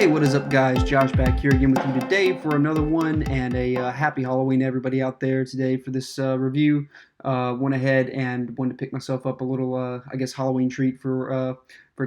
Hey, what is up, guys? Josh back here again with you today for another one, and a happy Halloween to everybody out there today for this review. Went ahead and wanted to pick myself up a little, I guess, Halloween treat for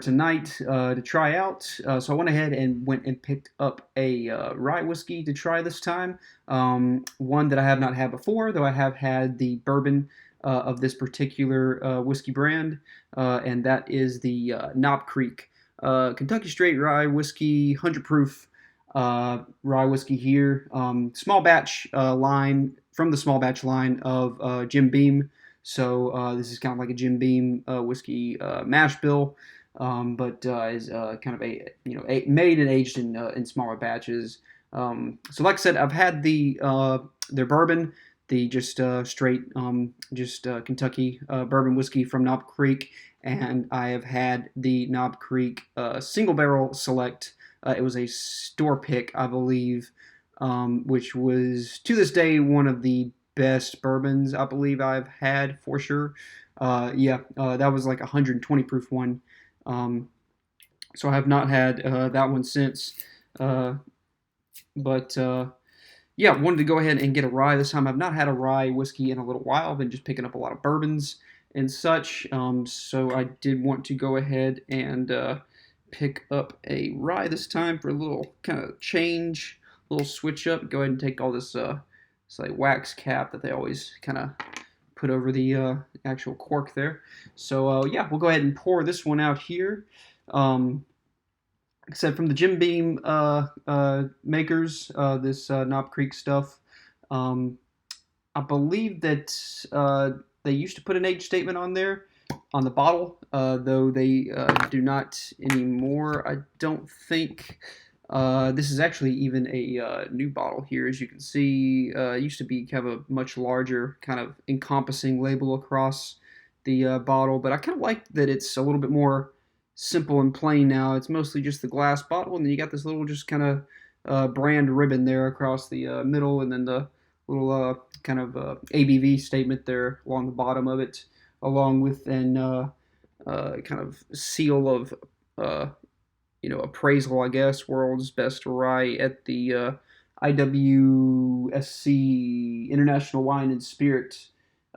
tonight to try out. So I went ahead and went and picked up a rye whiskey to try this time. One that I have not had before, though I have had the bourbon of this particular whiskey brand, and that is the Knob Creek. Kentucky Straight Rye Whiskey, 100 proof rye whiskey here. Small batch line, from the small batch line of Jim Beam. So this is kind of like a Jim Beam whiskey mash bill, but is kind of made and aged in smaller batches. So like I said, I've had their bourbon, the just straight Kentucky bourbon whiskey from Knob Creek, and I have had the Knob Creek single barrel select. It was a store pick, I believe, which was to this day one of the best bourbons I believe I've had for sure. That was like a 120 proof one. So I have not had that one since. But wanted to go ahead and get a rye this time. I've not had a rye whiskey in a little while. I've been just picking up a lot of bourbons and such. So I did want to go ahead and pick up a rye this time for a little kind of change, a little switch up. Go ahead and take all this like wax cap that they always kind of put over the actual cork there. So we'll go ahead and pour this one out here. Like I said, from the Jim Beam makers, this Knob Creek stuff. I believe that they used to put an age statement on there on the bottle, though they do not anymore. I don't think. This is actually even a new bottle here, as you can see. It used to be kind of a much larger, kind of encompassing label across the bottle, but I kind of like that it's a little bit more simple and plain now. It's mostly just the glass bottle, and then you got this little just kind of brand ribbon there across the middle, and then the little kind of ABV statement there along the bottom of it, along with an kind of seal of appraisal, I guess, world's best rye at the IWSC International Wine and Spirit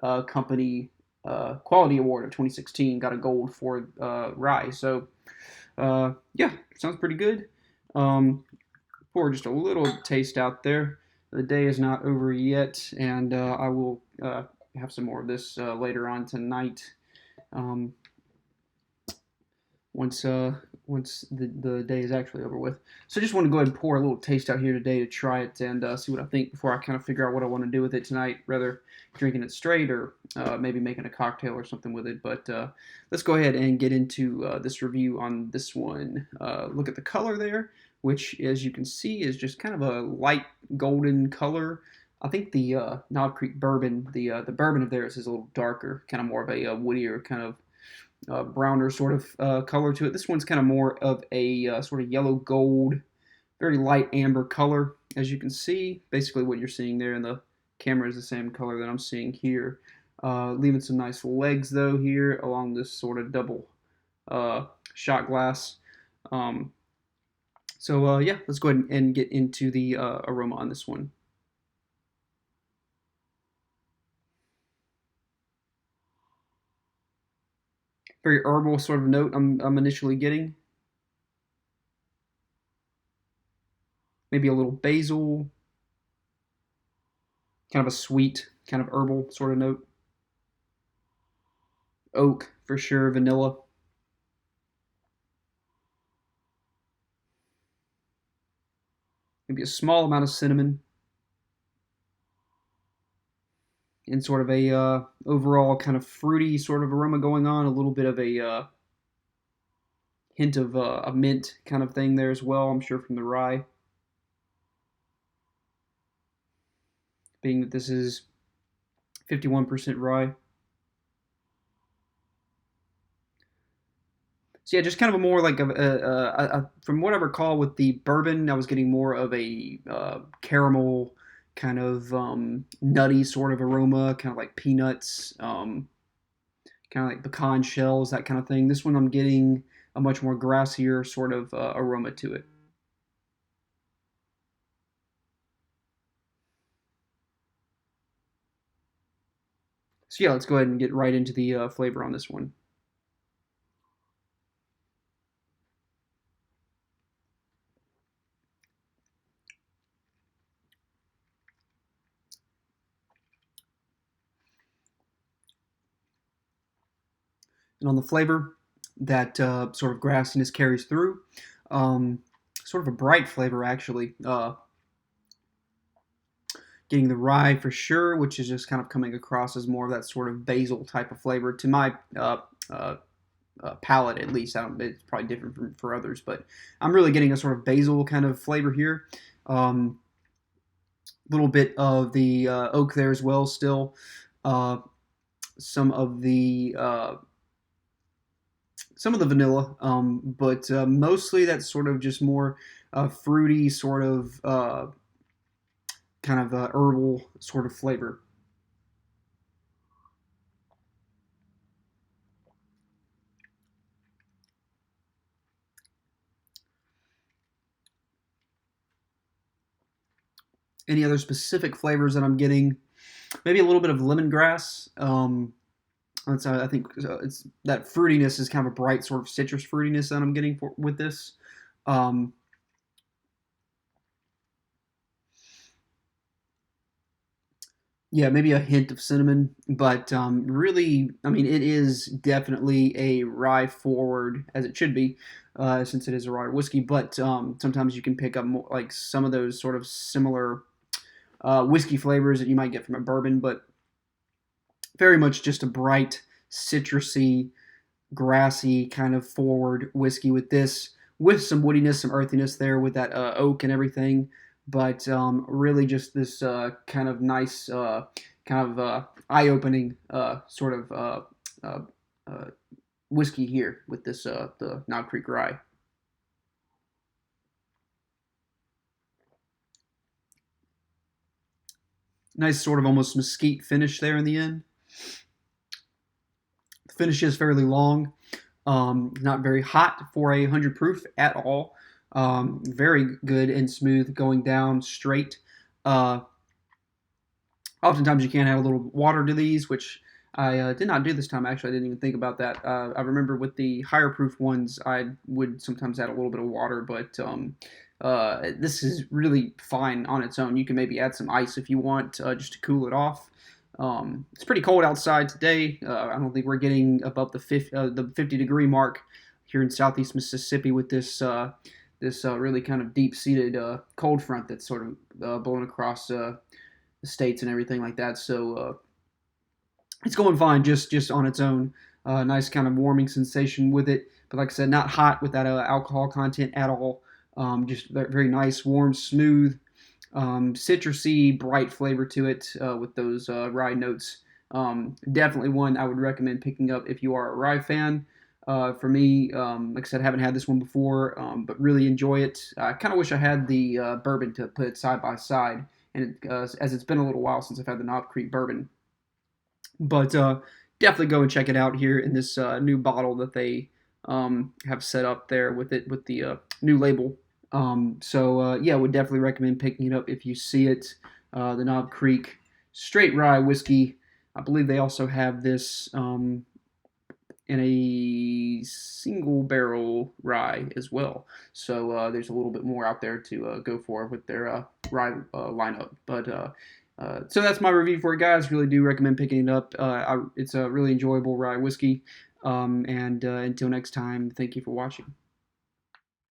Company Quality Award of 2016. Got a gold for rye. So sounds pretty good. Pour just a little taste out there. The day is not over yet, and I will have some more of this later on tonight. Once the day is actually over with. So just want to go ahead and pour a little taste out here today to try it and see what I think before I kind of figure out what I want to do with it tonight, whether drinking it straight or maybe making a cocktail or something with it. But let's go ahead and get into this review on this one. Look at the color there, which, as you can see, is just kind of a light golden color. I think the Knob Creek bourbon, the bourbon of theirs is a little darker, kind of more of a woodier kind of browner sort of color to it. This one's kind of more of a sort of yellow gold, very light amber color. As you can see, basically what you're seeing there in the camera is the same color that I'm seeing here. Leaving some nice legs though here along this sort of double shot glass. Let's go ahead and get into the aroma on this one. Very herbal sort of note I'm initially getting. Maybe a little basil. Kind of a sweet, kind of herbal sort of note. Oak, for sure. Vanilla. Maybe a small amount of cinnamon. And sort of a overall kind of fruity sort of aroma going on. A little bit of a hint of a mint kind of thing there as well, I'm sure, from the rye. Being that this is 51% rye. So yeah, just kind of a more like from what I recall with the bourbon, I was getting more of a caramel kind of nutty sort of aroma, kind of like peanuts, kind of like pecan shells, that kind of thing. This one I'm getting a much more grassier sort of aroma to it. So yeah, let's go ahead and get right into the flavor on this one. And on the flavor, that sort of grassiness carries through. Um, Sort of a bright flavor, actually. Getting the rye for sure, which is just kind of coming across as more of that sort of basil type of flavor to my palate, at least. I don't, it's probably different for others, but I'm really getting a sort of basil kind of flavor here. Little bit of the oak there as well, still. Uh, some of the vanilla, but mostly that's sort of just more fruity, sort of kind of herbal sort of flavor. Any other specific flavors that I'm getting? Maybe a little bit of lemongrass. I think it's that fruitiness is kind of a bright sort of citrus fruitiness that I'm getting with this. Um, yeah, maybe a hint of cinnamon, but really, I mean, it is definitely a rye forward as it should be, since it is a rye whiskey. But sometimes you can pick up more, like some of those sort of similar whiskey flavors that you might get from a bourbon, but very much just a bright, citrusy, grassy kind of forward whiskey with this, with some woodiness, some earthiness there with that oak and everything. But really, just this kind of nice, kind of eye-opening sort of uh, uh, whiskey here with this the Knob Creek Rye. Nice sort of almost mesquite finish there in the end. The finish is fairly long. Not very hot for 100 proof at all. Very good and smooth going down straight. Uh, Oftentimes you can add a little water to these, which I did not do this time. Actually, I didn't even think about that. I remember with the higher proof ones, I would sometimes add a little bit of water, but this is really fine on its own. You can maybe add some ice if you want, just to cool it off. It's pretty cold outside today. I don't think we're getting above the 50-degree mark here in southeast Mississippi with this really kind of deep-seated cold front that's sort of blowing across the states and everything like that. So it's going fine just on its own. Nice kind of warming sensation with it, but like I said, not hot with that alcohol content at all. Just very nice, warm, smooth, citrusy, bright flavor to it with those rye notes. Definitely one I would recommend picking up if you are a rye fan. For me, like I said, I haven't had this one before, but really enjoy it. I kind of wish I had the bourbon to put it side by side, and as it's been a little while since I've had the Knob Creek bourbon. But definitely go and check it out here in this new bottle that they have set up there with it with the new label. Yeah, would definitely recommend picking it up if you see it. The Knob Creek Straight Rye Whiskey. I believe they also have this in a single barrel rye as well. So there's a little bit more out there to go for with their rye lineup. But so that's my review for it, guys. Really do recommend picking it up. It's a really enjoyable rye whiskey. And until next time, thank you for watching.